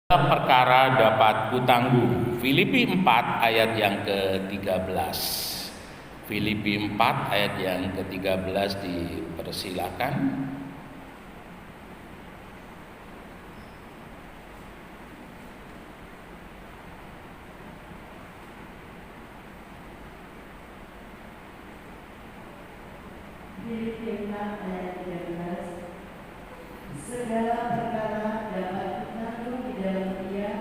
Perkara dapat kutanggung. Filipi 4 ayat yang ke-13. Filipi 4 ayat yang ke-13 dipersilakan. Filipi 4 ayat 13. Segala perkara dapat kutanggung di dalam Dia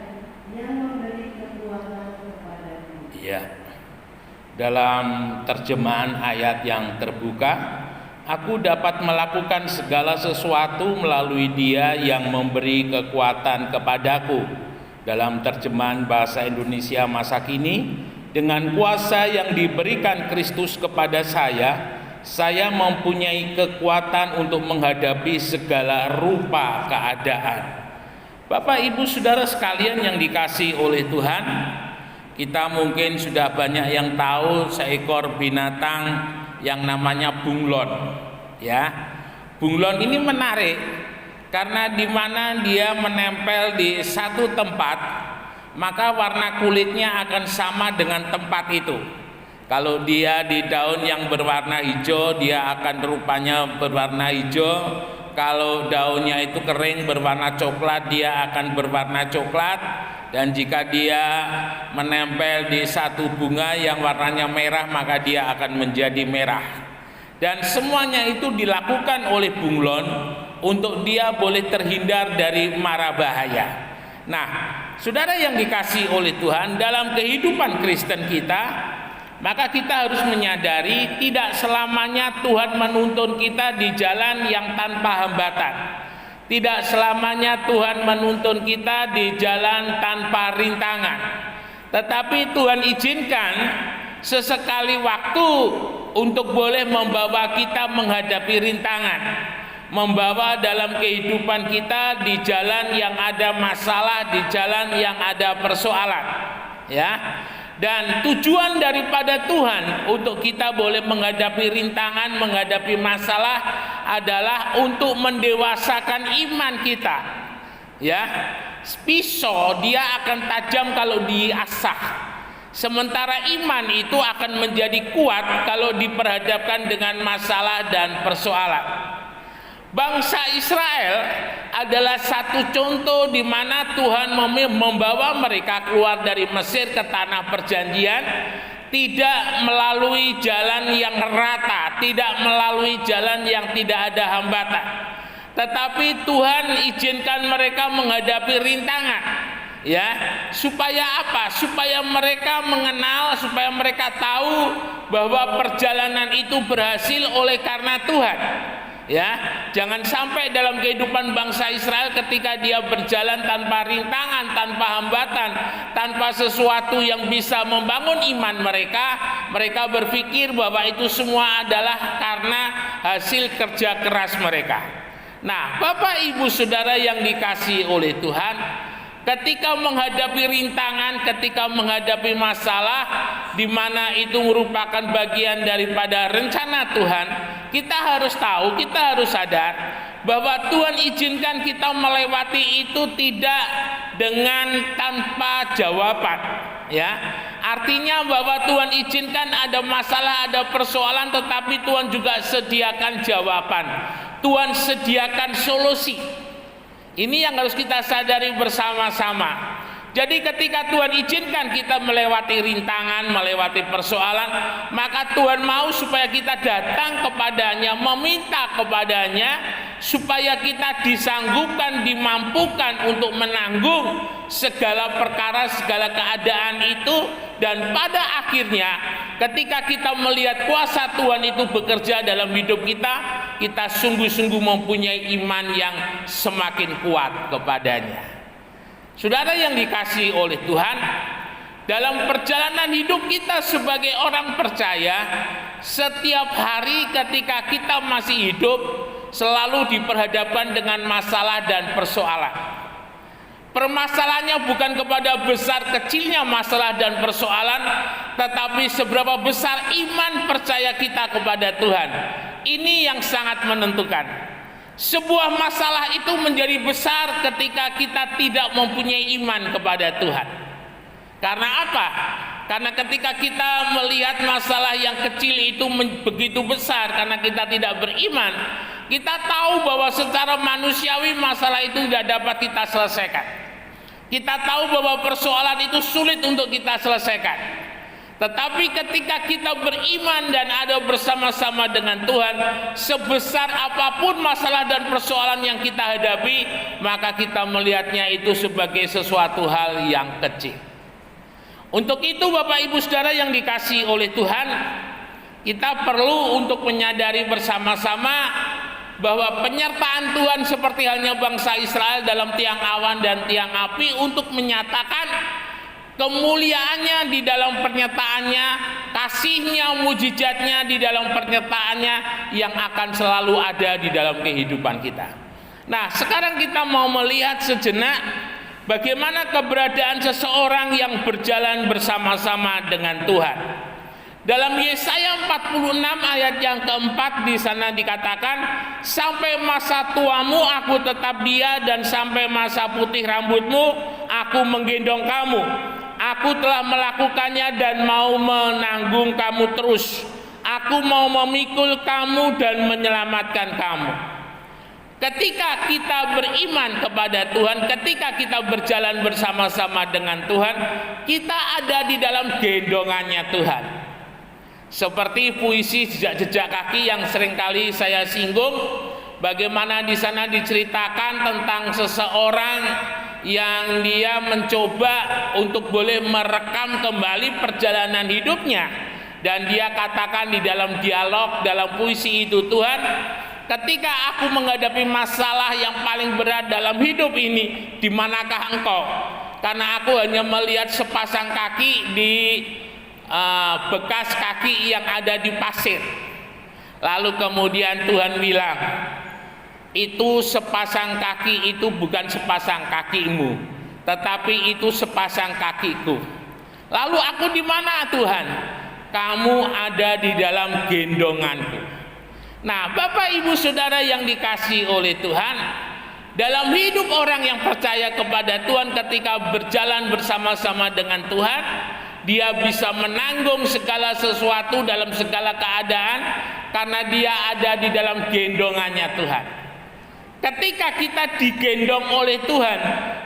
yang memberi kekuatan kepadaku. Ya. Dalam terjemahan ayat yang terbuka, aku dapat melakukan segala sesuatu melalui Dia yang memberi kekuatan kepadaku. Dalam terjemahan bahasa Indonesia masa kini, dengan kuasa yang diberikan Kristus kepada saya mempunyai kekuatan untuk menghadapi segala rupa keadaan. Bapak, Ibu, Saudara sekalian yang dikasihi oleh Tuhan, kita mungkin sudah banyak yang tahu seekor binatang yang namanya bunglon. Ya, bunglon ini menarik karena di mana dia menempel di satu tempat, maka warna kulitnya akan sama dengan tempat itu. Kalau dia di daun yang berwarna hijau, dia akan rupanya berwarna hijau. Kalau daunnya itu kering berwarna coklat, dia akan berwarna coklat. Dan jika dia menempel di satu bunga yang warnanya merah, maka dia akan menjadi merah. Dan semuanya itu dilakukan oleh bunglon untuk dia boleh terhindar dari mara bahaya. Nah, saudara yang dikasihi oleh Tuhan, dalam kehidupan Kristen kita, maka kita harus menyadari tidak selamanya Tuhan menuntun kita di jalan yang tanpa hambatan. Tidak selamanya Tuhan menuntun kita di jalan tanpa rintangan. Tetapi Tuhan izinkan sesekali waktu untuk boleh membawa kita menghadapi rintangan, membawa dalam kehidupan kita di jalan yang ada masalah, di jalan yang ada persoalan. Ya. Dan tujuan daripada Tuhan untuk kita boleh menghadapi rintangan, menghadapi masalah adalah untuk mendewasakan iman kita. Ya, pisau dia akan tajam kalau diasah. Sementara iman itu akan menjadi kuat kalau diperhadapkan dengan masalah dan persoalan. Bangsa Israel adalah satu contoh di mana Tuhan membawa mereka keluar dari Mesir ke tanah perjanjian, tidak melalui jalan yang rata, tidak melalui jalan yang tidak ada hambatan. Tetapi Tuhan izinkan mereka menghadapi rintangan. Ya, supaya apa? Supaya mereka mengenal, supaya mereka tahu bahwa perjalanan itu berhasil oleh karena Tuhan. Ya, jangan sampai dalam kehidupan bangsa Israel ketika dia berjalan tanpa rintangan, tanpa hambatan, tanpa sesuatu yang bisa membangun iman mereka, mereka berpikir bahwa itu semua adalah karena hasil kerja keras mereka. Nah, Bapak Ibu Saudara yang dikasihi oleh Tuhan, ketika menghadapi rintangan, ketika menghadapi masalah di mana itu merupakan bagian daripada rencana Tuhan, kita harus tahu, kita harus sadar bahwa Tuhan izinkan kita melewati itu tidak dengan tanpa jawaban. Ya, artinya bahwa Tuhan izinkan ada masalah, ada persoalan, tetapi Tuhan juga sediakan jawaban. Tuhan sediakan solusi. Ini yang harus kita sadari bersama-sama. Jadi ketika Tuhan izinkan kita melewati rintangan, melewati persoalan, maka Tuhan mau supaya kita datang kepadanya, meminta kepadanya, supaya kita disanggupkan, dimampukan untuk menanggung segala perkara, segala keadaan itu. Dan pada akhirnya ketika kita melihat kuasa Tuhan itu bekerja dalam hidup kita, kita sungguh-sungguh mempunyai iman yang semakin kuat kepadanya. Saudara yang dikasihi oleh Tuhan, dalam perjalanan hidup kita sebagai orang percaya, setiap hari ketika kita masih hidup selalu diperhadapkan dengan masalah dan persoalan. Permasalahannya bukan kepada besar kecilnya masalah dan persoalan, tetapi seberapa besar iman percaya kita kepada Tuhan. Ini yang sangat menentukan. Sebuah masalah itu menjadi besar ketika kita tidak mempunyai iman kepada Tuhan. Karena apa? Karena ketika kita melihat masalah yang kecil itu begitu besar karena kita tidak beriman, kita tahu bahwa secara manusiawi masalah itu tidak dapat kita selesaikan. Kita tahu bahwa persoalan itu sulit untuk kita selesaikan. Tetapi ketika kita beriman dan ada bersama-sama dengan Tuhan, sebesar apapun masalah dan persoalan yang kita hadapi, maka kita melihatnya itu sebagai sesuatu hal yang kecil. Untuk itu Bapak Ibu Saudara yang dikasihi oleh Tuhan, kita perlu untuk menyadari bersama-sama bahwa penyertaan Tuhan seperti halnya bangsa Israel dalam tiang awan dan tiang api untuk menyatakan kemuliaannya di dalam pernyataannya, kasihnya, mujizatnya di dalam pernyataannya yang akan selalu ada di dalam kehidupan kita. Nah, sekarang kita mau melihat sejenak bagaimana keberadaan seseorang yang berjalan bersama-sama dengan Tuhan. Dalam Yesaya 46 ayat yang keempat di sana dikatakan, sampai masa tuamu aku tetap dia, dan sampai masa putih rambutmu aku menggendong kamu. Aku telah melakukannya dan mau menanggung kamu terus. Aku mau memikul kamu dan menyelamatkan kamu. Ketika kita beriman kepada Tuhan, ketika kita berjalan bersama-sama dengan Tuhan, kita ada di dalam gendongannya Tuhan. Seperti puisi jejak-jejak kaki yang seringkali saya singgung, bagaimana di sana diceritakan tentang seseorang yang dia mencoba untuk boleh merekam kembali perjalanan hidupnya, dan dia katakan di dalam dialog dalam puisi itu, Tuhan, ketika aku menghadapi masalah yang paling berat dalam hidup ini, di manakah Engkau? Karena aku hanya melihat sepasang kaki di bekas kaki yang ada di pasir. Lalu kemudian Tuhan bilang, itu sepasang kaki itu bukan sepasang kakimu, tetapi itu sepasang kakiku. Lalu aku di mana Tuhan? Kamu ada di dalam gendonganku. Nah, Bapak Ibu Saudara yang dikasihi oleh Tuhan, dalam hidup orang yang percaya kepada Tuhan, ketika berjalan bersama-sama dengan Tuhan, dia bisa menanggung segala sesuatu dalam segala keadaan karena dia ada di dalam gendongannya Tuhan. Ketika kita digendong oleh Tuhan,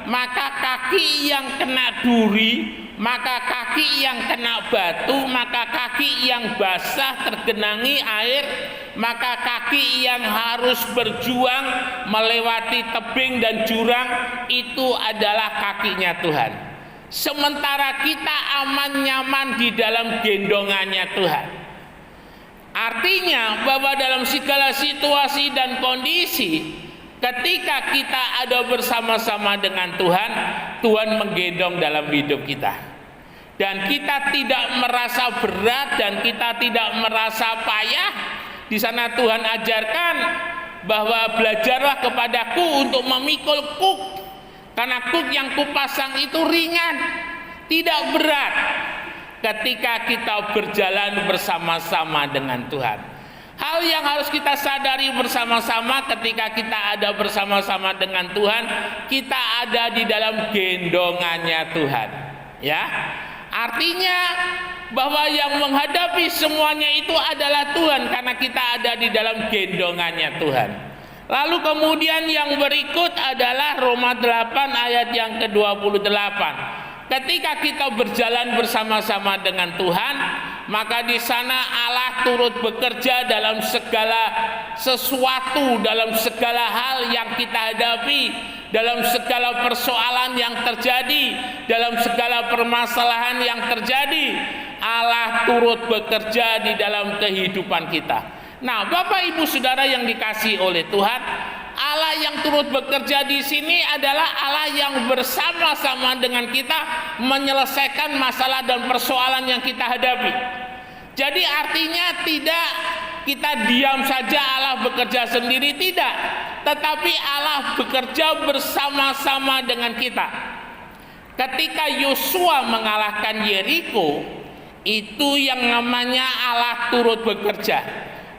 maka kaki yang kena duri, maka kaki yang kena batu, maka kaki yang basah tergenangi air, maka kaki yang harus berjuang melewati tebing dan jurang, itu adalah kakinya Tuhan. Sementara kita aman nyaman di dalam gendongannya Tuhan. Artinya bahwa dalam segala situasi dan kondisi, ketika kita ada bersama-sama dengan Tuhan, Tuhan menggendong dalam hidup kita. Dan kita tidak merasa berat dan kita tidak merasa payah. Di sana Tuhan ajarkan bahwa belajarlah kepadaku untuk memikul kuk. Karena kuk yang kupasang itu ringan, tidak berat. Ketika kita berjalan bersama-sama dengan Tuhan. Hal yang harus kita sadari bersama-sama ketika kita ada bersama-sama dengan Tuhan, kita ada di dalam gendongannya Tuhan. Ya, artinya bahwa yang menghadapi semuanya itu adalah Tuhan, karena kita ada di dalam gendongannya Tuhan. Lalu kemudian yang berikut adalah Roma 8 ayat yang ke-28. Ketika kita berjalan bersama-sama dengan Tuhan, maka di sana Allah turut bekerja dalam segala sesuatu, dalam segala hal yang kita hadapi, dalam segala persoalan yang terjadi, dalam segala permasalahan yang terjadi. Allah turut bekerja di dalam kehidupan kita. Nah, Bapak Ibu Saudara yang dikasihi oleh Tuhan, Allah yang turut bekerja di sini adalah Allah yang bersama-sama dengan kita menyelesaikan masalah dan persoalan yang kita hadapi. Jadi artinya tidak kita diam saja Allah bekerja sendiri, tidak. Tetapi Allah bekerja bersama-sama dengan kita. Ketika Yosua mengalahkan Yeriko, itu yang namanya Allah turut bekerja.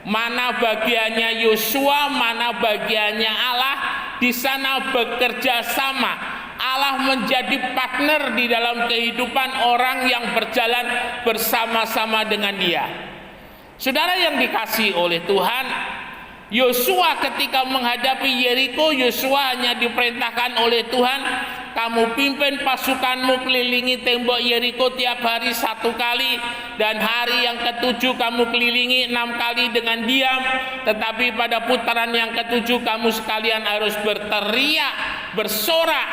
Mana bagiannya Yosua, mana bagiannya Allah. Di sana bekerja sama. Allah menjadi partner di dalam kehidupan orang yang berjalan bersama-sama dengan Dia. Saudara yang dikasihi oleh Tuhan, Yosua ketika menghadapi Yeriko, Yosua hanya diperintahkan oleh Tuhan, kamu pimpin pasukanmu kelilingi tembok Yeriko tiap hari 1 kali, dan hari yang ke-7 kamu kelilingi 6 kali dengan diam. Tetapi pada putaran yang ke-7 kamu sekalian harus berteriak, bersorak,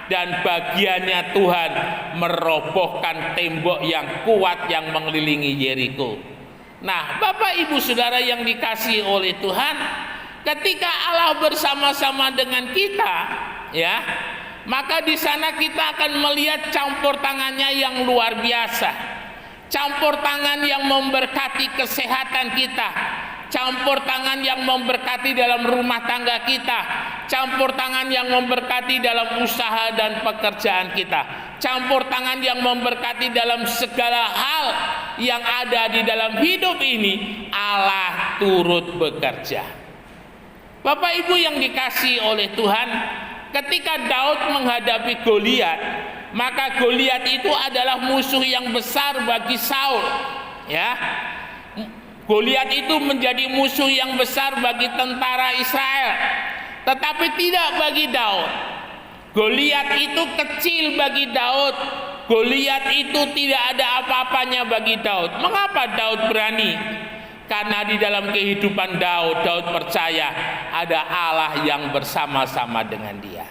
dan bagiannya Tuhan merobohkan tembok yang kuat yang mengelilingi Yeriko. Nah, Bapak Ibu Saudara yang dikasihi oleh Tuhan, ketika Allah bersama-sama dengan kita, ya, maka di sana kita akan melihat campur tangannya yang luar biasa. Campur tangan yang memberkati kesehatan kita, campur tangan yang memberkati dalam rumah tangga kita, campur tangan yang memberkati dalam usaha dan pekerjaan kita, campur tangan yang memberkati dalam segala hal yang ada di dalam hidup ini. Allah turut bekerja. Bapak Ibu yang dikasihi oleh Tuhan, ketika Daud menghadapi Goliat, maka Goliat itu adalah musuh yang besar bagi Saul, ya. Goliat itu menjadi musuh yang besar bagi tentara Israel, tetapi tidak bagi Daud. Goliat itu kecil bagi Daud. Goliat itu tidak ada apa-apanya bagi Daud. Mengapa Daud berani? Karena di dalam kehidupan Daud percaya ada Allah yang bersama-sama dengan dia.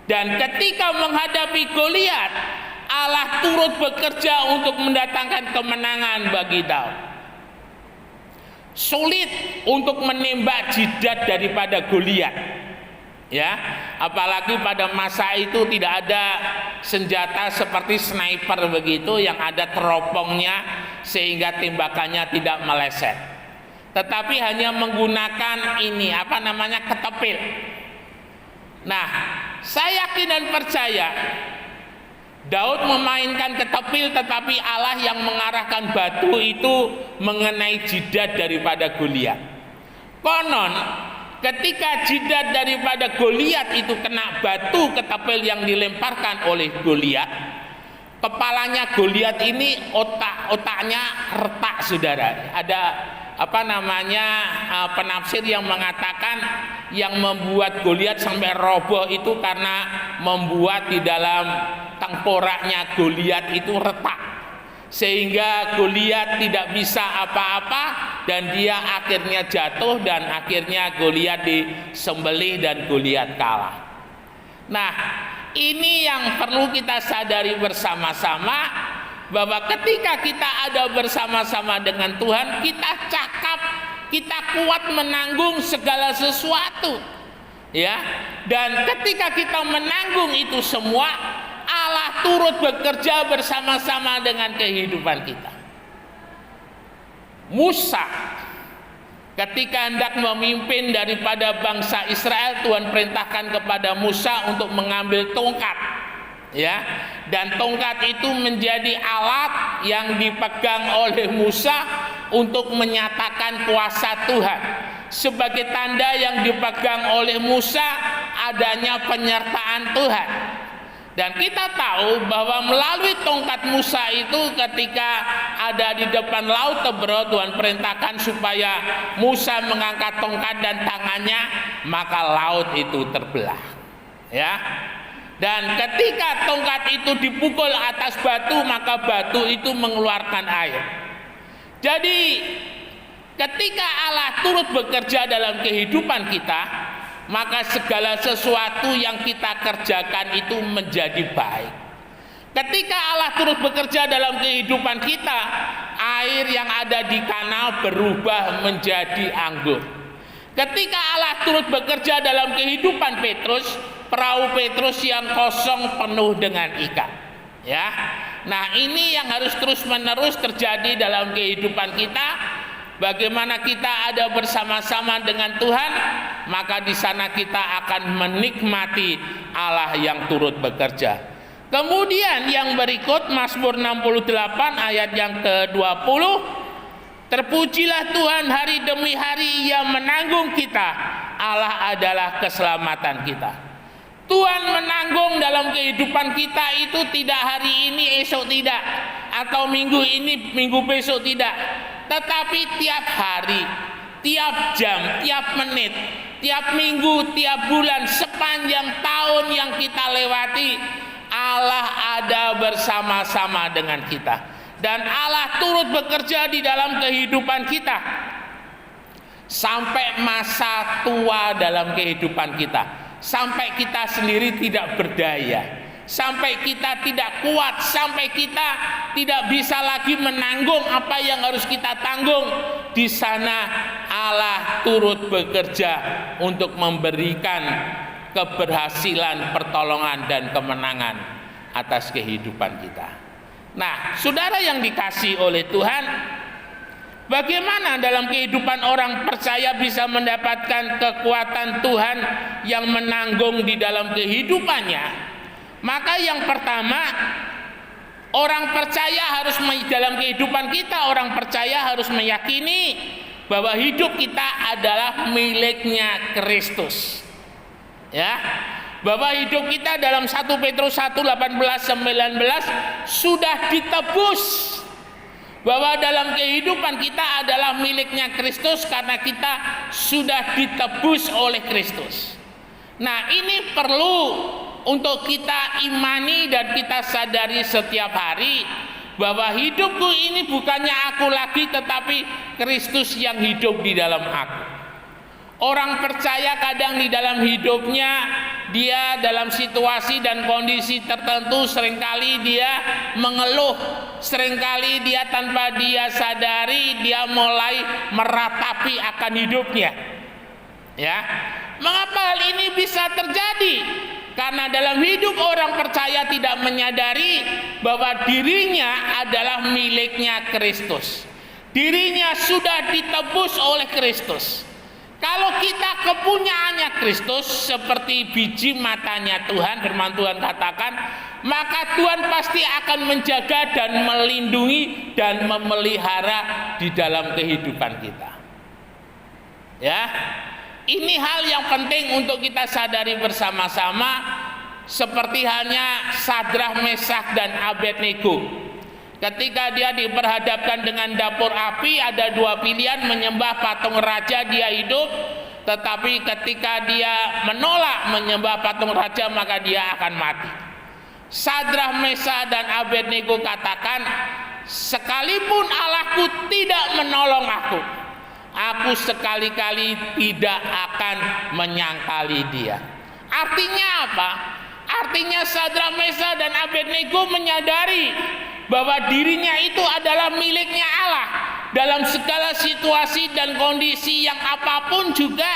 Dan ketika menghadapi Goliat, Allah turut bekerja untuk mendatangkan kemenangan bagi Daud. Sulit untuk menembak jidat daripada Goliat, ya, apalagi pada masa itu tidak ada senjata seperti sniper begitu yang ada teropongnya sehingga tembakannya tidak meleset, tetapi hanya menggunakan ketepil. Nah, saya yakin dan percaya Daud memainkan ketepil, tetapi Allah yang mengarahkan batu itu mengenai jidat daripada Goliat. Konon ketika jidat daripada Goliat itu kena batu ketepil yang dilemparkan oleh Goliat, kepalanya Goliat ini otaknya retak, saudara. Ada penafsir yang mengatakan yang membuat Goliat sampai roboh itu karena membuat di dalam tengkoraknya Goliat itu retak, sehingga Goliat tidak bisa apa-apa dan dia akhirnya jatuh dan akhirnya Goliat disembelih dan Goliat kalah. Nah, ini yang perlu kita sadari bersama-sama, bahwa ketika kita ada bersama-sama dengan Tuhan, kita cakap, kita kuat menanggung segala sesuatu, ya. Dan ketika kita menanggung itu semua, Allah turut bekerja bersama-sama dengan kehidupan kita. Musa ketika hendak memimpin daripada bangsa Israel, Tuhan perintahkan kepada Musa untuk mengambil tongkat, ya. Dan tongkat itu menjadi alat yang dipegang oleh Musa untuk menyatakan kuasa Tuhan. Sebagai tanda yang dipegang oleh Musa adanya penyertaan Tuhan. Dan kita tahu bahwa melalui tongkat Musa itu ketika ada di depan laut Tebro, Tuhan perintahkan supaya Musa mengangkat tongkat dan tangannya, maka laut itu terbelah, ya. Dan ketika tongkat itu dipukul atas batu, maka batu itu mengeluarkan air. Jadi ketika Allah turut bekerja dalam kehidupan kita, maka segala sesuatu yang kita kerjakan itu menjadi baik. Ketika Allah turut bekerja dalam kehidupan kita, air yang ada di kanal berubah menjadi anggur. Ketika Allah turut bekerja dalam kehidupan Petrus, perahu Petrus yang kosong penuh dengan ikan, ya. Nah, ini yang harus terus-menerus terjadi dalam kehidupan kita. Bagaimana kita ada bersama-sama dengan Tuhan, maka di sana kita akan menikmati Allah yang turut bekerja. Kemudian yang berikut Mazmur 68 ayat yang ke-20, Terpujilah Tuhan, hari demi hari Ia menanggung kita. Allah adalah keselamatan kita. Tuhan menanggung dalam kehidupan kita itu tidak hari ini, esok tidak, atau minggu ini, minggu besok tidak, tetapi tiap hari, tiap jam, tiap menit, tiap minggu, tiap bulan, sepanjang tahun yang kita lewati, Allah ada bersama-sama dengan kita. Dan Allah turut bekerja di dalam kehidupan kita sampai masa tua dalam kehidupan kita, sampai kita sendiri tidak berdaya, sampai kita tidak kuat, sampai kita tidak bisa lagi menanggung apa yang harus kita tanggung. Di sana Allah turut bekerja untuk memberikan keberhasilan, pertolongan, dan kemenangan atas kehidupan kita. Nah, saudara yang dikasihi oleh Tuhan, bagaimana dalam kehidupan orang percaya bisa mendapatkan kekuatan Tuhan yang menanggung di dalam kehidupannya? Maka yang pertama, orang percaya harus dalam kehidupan kita, orang percaya harus meyakini bahwa hidup kita adalah miliknya Kristus. Ya, bahwa hidup kita dalam 1 Petrus 1:18-19 sudah ditebus, bahwa dalam kehidupan kita adalah miliknya Kristus karena kita sudah ditebus oleh Kristus. Nah, ini perlu untuk kita imani dan kita sadari setiap hari, bahwa hidupku ini bukannya aku lagi, tetapi Kristus yang hidup di dalam aku. Orang percaya kadang di dalam hidupnya, dia dalam situasi dan kondisi tertentu seringkali dia mengeluh, seringkali dia tanpa dia sadari dia mulai meratapi akan hidupnya. Ya, mengapa hal ini bisa terjadi? Karena dalam hidup orang percaya tidak menyadari bahwa dirinya adalah miliknya Kristus. Dirinya sudah ditebus oleh Kristus. Kalau kita kepunyaannya Kristus, seperti biji matanya Tuhan, firman Tuhan katakan, maka Tuhan pasti akan menjaga dan melindungi dan memelihara di dalam kehidupan kita. Ya, ini hal yang penting untuk kita sadari bersama-sama, seperti halnya Sadrah, Mesak, dan Abednego. Ketika dia diperhadapkan dengan dapur api, ada dua pilihan: menyembah patung raja, dia hidup, tetapi ketika dia menolak menyembah patung raja, maka dia akan mati. Sadrah, Mesak, dan Abednego katakan, sekalipun Allahku tidak menolong aku sekali-kali tidak akan menyangkali dia. Artinya apa? Artinya Sadrah, Mesak, dan Abednego menyadari bahwa dirinya itu adalah miliknya Allah. Dalam segala situasi dan kondisi yang apapun juga,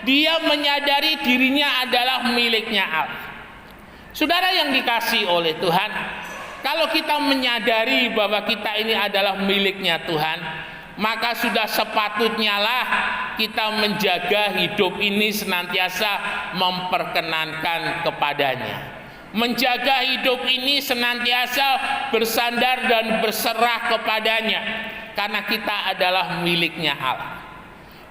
dia menyadari dirinya adalah miliknya Allah. Saudara yang dikasihi oleh Tuhan, kalau kita menyadari bahwa kita ini adalah miliknya Tuhan, maka sudah sepatutnya lah kita menjaga hidup ini senantiasa memperkenankan kepadanya. Menjaga hidup ini senantiasa bersandar dan berserah kepadanya, karena kita adalah miliknya Allah.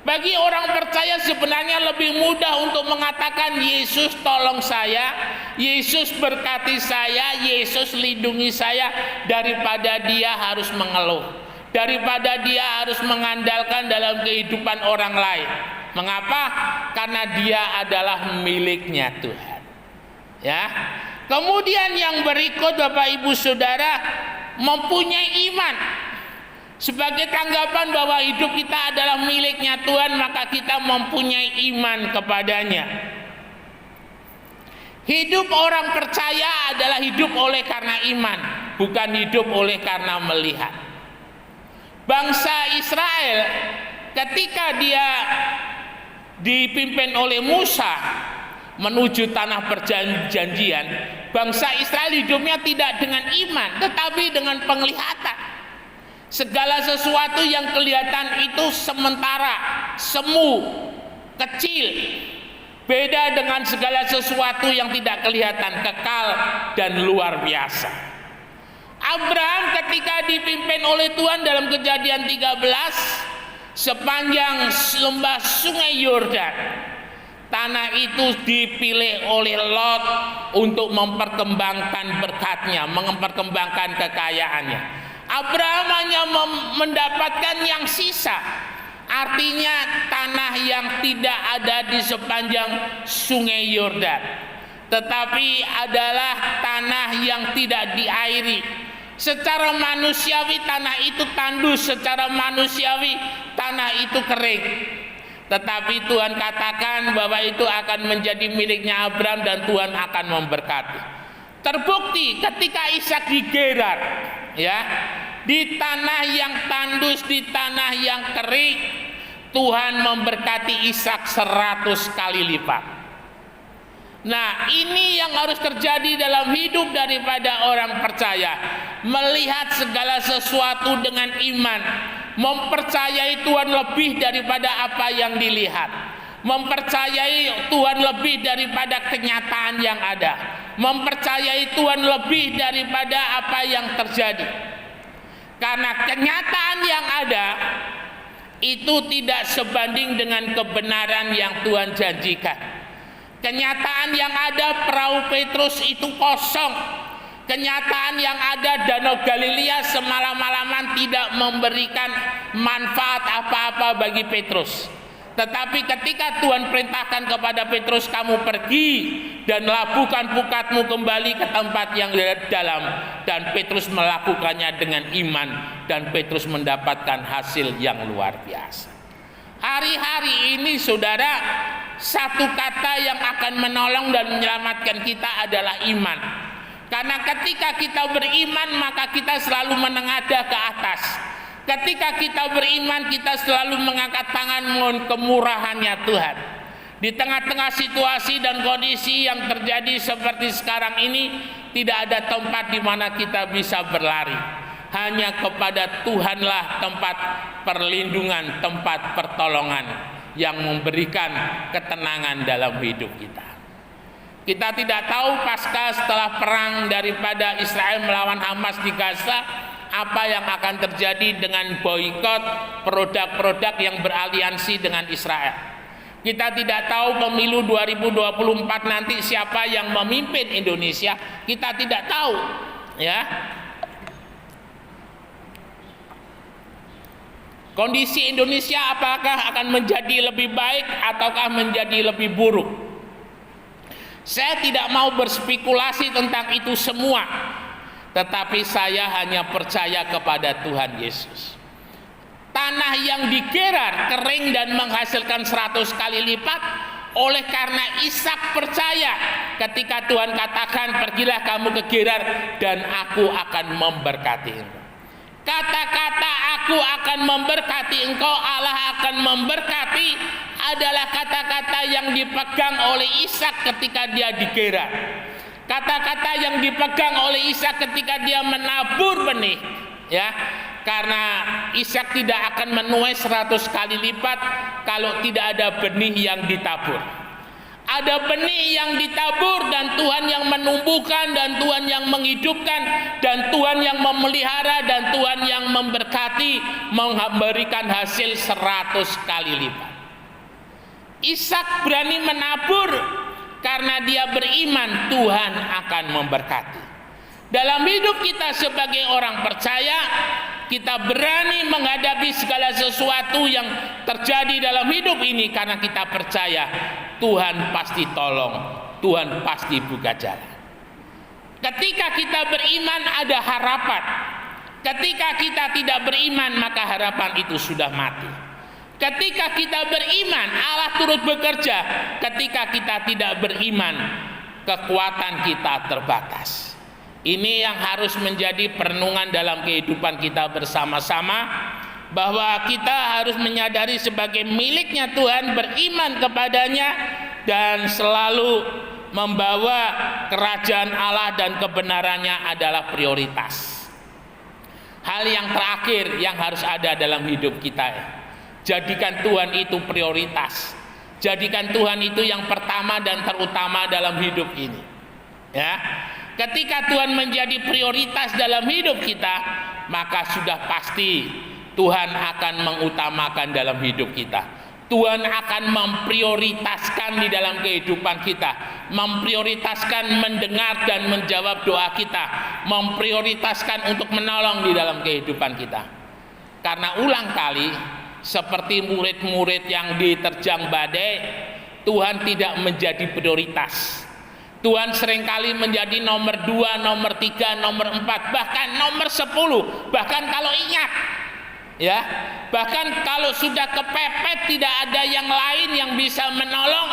Bagi orang percaya sebenarnya lebih mudah untuk mengatakan, Yesus tolong saya, Yesus berkati saya, Yesus lindungi saya, daripada dia harus mengeluh, daripada dia harus mengandalkan dalam kehidupan orang lain. Mengapa? Karena dia adalah miliknya Tuhan. Ya. Kemudian yang berikut, Bapak Ibu Saudara, mempunyai iman. Sebagai tanggapan bahwa hidup kita adalah miliknya Tuhan, maka kita mempunyai iman kepadanya. Hidup orang percaya adalah hidup oleh karena iman, bukan hidup oleh karena melihat. Bangsa Israel ketika dia dipimpin oleh Musa menuju tanah perjanjian, bangsa Israel hidupnya tidak dengan iman, tetapi dengan penglihatan. Segala sesuatu yang kelihatan itu sementara, semu, kecil. Beda dengan segala sesuatu yang tidak kelihatan, kekal dan luar biasa. Abraham ketika dipimpin oleh Tuhan dalam Kejadian 13 sepanjang lembah Sungai Yordan, tanah itu dipilih oleh Lot untuk memperkembangkan berkatnya, memperkembangkan kekayaannya. Abraham hanya mendapatkan yang sisa, artinya tanah yang tidak ada di sepanjang Sungai Yordan, tetapi adalah tanah yang tidak diairi. Secara manusiawi tanah itu tandus, secara manusiawi tanah itu kering. Tetapi Tuhan katakan bahwa itu akan menjadi miliknya Abraham dan Tuhan akan memberkati. Terbukti ketika Ishak di Gerar, ya, di tanah yang tandus, di tanah yang kering, Tuhan memberkati Ishak 100 kali lipat. Nah, ini yang harus terjadi dalam hidup daripada orang percaya. Melihat segala sesuatu dengan iman, mempercayai Tuhan lebih daripada apa yang dilihat, mempercayai Tuhan lebih daripada kenyataan yang ada, mempercayai Tuhan lebih daripada apa yang terjadi. Karena kenyataan yang ada itu tidak sebanding dengan kebenaran yang Tuhan janjikan. Kenyataan yang ada, perahu Petrus itu kosong. Kenyataan yang ada, Danau Galilea semalam-malaman tidak memberikan manfaat apa-apa bagi Petrus. Tetapi ketika Tuhan perintahkan kepada Petrus, kamu pergi dan labuhkan pukatmu kembali ke tempat yang dalam, dan Petrus melakukannya dengan iman, dan Petrus mendapatkan hasil yang luar biasa. Hari-hari ini saudara, satu kata yang akan menolong dan menyelamatkan kita adalah iman. Karena ketika kita beriman, maka kita selalu menengadah ke atas. Ketika kita beriman, kita selalu mengangkat tangan mohon kemurahannya Tuhan. Di tengah-tengah situasi dan kondisi yang terjadi seperti sekarang ini, tidak ada tempat di mana kita bisa berlari. Hanya kepada Tuhanlah tempat perlindungan, tempat pertolongan yang memberikan ketenangan dalam hidup kita. Kita tidak tahu pasca setelah perang daripada Israel melawan Hamas di Gaza, apa yang akan terjadi dengan boikot produk-produk yang beraliansi dengan Israel. Kita tidak tahu pemilu 2024 nanti siapa yang memimpin Indonesia, kita tidak tahu, ya. Kondisi Indonesia apakah akan menjadi lebih baik ataukah menjadi lebih buruk? Saya tidak mau berspekulasi tentang itu semua, tetapi saya hanya percaya kepada Tuhan Yesus. Tanah yang di Gerar kering dan menghasilkan 100 kali lipat, oleh karena Ishak percaya ketika Tuhan katakan, pergilah kamu ke Gerar dan aku akan memberkati engkau. Kata-kata aku akan memberkati engkau, Allah akan memberkati, adalah kata-kata yang dipegang oleh Ishak ketika dia di Gerar. Kata-kata yang dipegang oleh Ishak ketika dia menabur benih, ya. Karena Ishak tidak akan menuai 100 kali lipat kalau tidak ada benih yang ditabur. Ada benih yang ditabur dan Tuhan yang menumbuhkan, dan Tuhan yang menghidupkan, dan Tuhan yang memelihara, dan Tuhan yang memberkati, memberikan hasil 100 kali lipat. Ishak berani menabur karena dia beriman Tuhan akan memberkati. Dalam hidup kita sebagai orang percaya, kita berani menghadapi segala sesuatu yang terjadi dalam hidup ini karena kita percaya Tuhan pasti tolong, Tuhan pasti buka jalan. Ketika kita beriman ada harapan. Ketika kita tidak beriman maka harapan itu sudah mati. Ketika kita beriman Allah turut bekerja. Ketika kita tidak beriman kekuatan kita terbatas. Ini yang harus menjadi perenungan dalam kehidupan kita bersama-sama, bahwa kita harus menyadari sebagai miliknya Tuhan, beriman kepadanya, dan selalu membawa kerajaan Allah dan kebenarannya adalah prioritas. Hal yang terakhir yang harus ada dalam hidup kita, jadikan Tuhan itu prioritas. Jadikan Tuhan itu yang pertama dan terutama dalam hidup ini, ya. ketika Tuhan menjadi prioritas dalam hidup kita, maka sudah pasti Tuhan akan mengutamakan dalam hidup kita. Tuhan akan memprioritaskan di dalam kehidupan kita, memprioritaskan mendengar dan menjawab doa kita, memprioritaskan untuk menolong di dalam kehidupan kita. Karena ulang kali, seperti murid-murid yang diterjang badai, Tuhan tidak menjadi prioritas. Tuhan seringkali menjadi nomor 2, nomor 3, nomor 4, bahkan nomor 10. Bahkan kalau ingat, ya, bahkan kalau sudah kepepet tidak ada yang lain yang bisa menolong,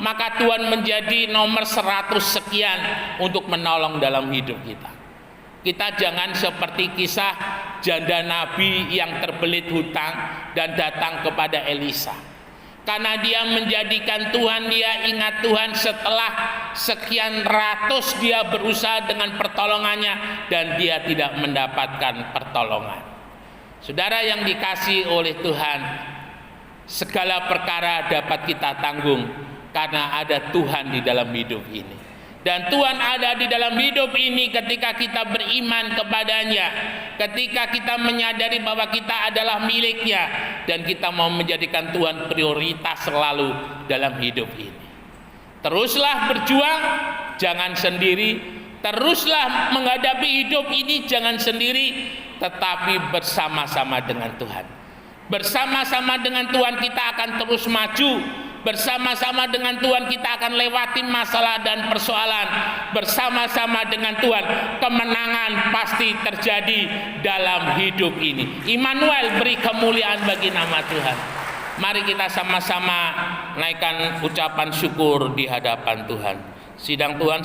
maka Tuhan menjadi nomor 100 sekian untuk menolong dalam hidup kita. Kita jangan seperti kisah janda Nabi yang terbelit hutang dan datang kepada Elisa. Karena dia menjadikan Tuhan, dia ingat Tuhan, setelah sekian ratus dia berusaha dengan pertolongannya dan dia tidak mendapatkan pertolongan. Saudara yang dikasihi oleh Tuhan, segala perkara dapat kita tanggung karena ada Tuhan di dalam hidup ini. Dan Tuhan ada di dalam hidup ini ketika kita beriman kepadanya, ketika kita menyadari bahwa kita adalah miliknya, dan kita mau menjadikan Tuhan prioritas selalu dalam hidup ini. Teruslah berjuang, jangan sendiri. Teruslah menghadapi hidup ini, jangan sendiri, tetapi bersama-sama dengan Tuhan. Bersama-sama dengan Tuhan kita akan terus maju. Bersama-sama dengan Tuhan kita akan lewatin masalah dan persoalan. Bersama-sama dengan Tuhan kemenangan pasti terjadi dalam hidup ini. Immanuel, beri kemuliaan bagi nama Tuhan. Mari kita sama-sama naikkan ucapan syukur di hadapan Tuhan. Sidang Tuhan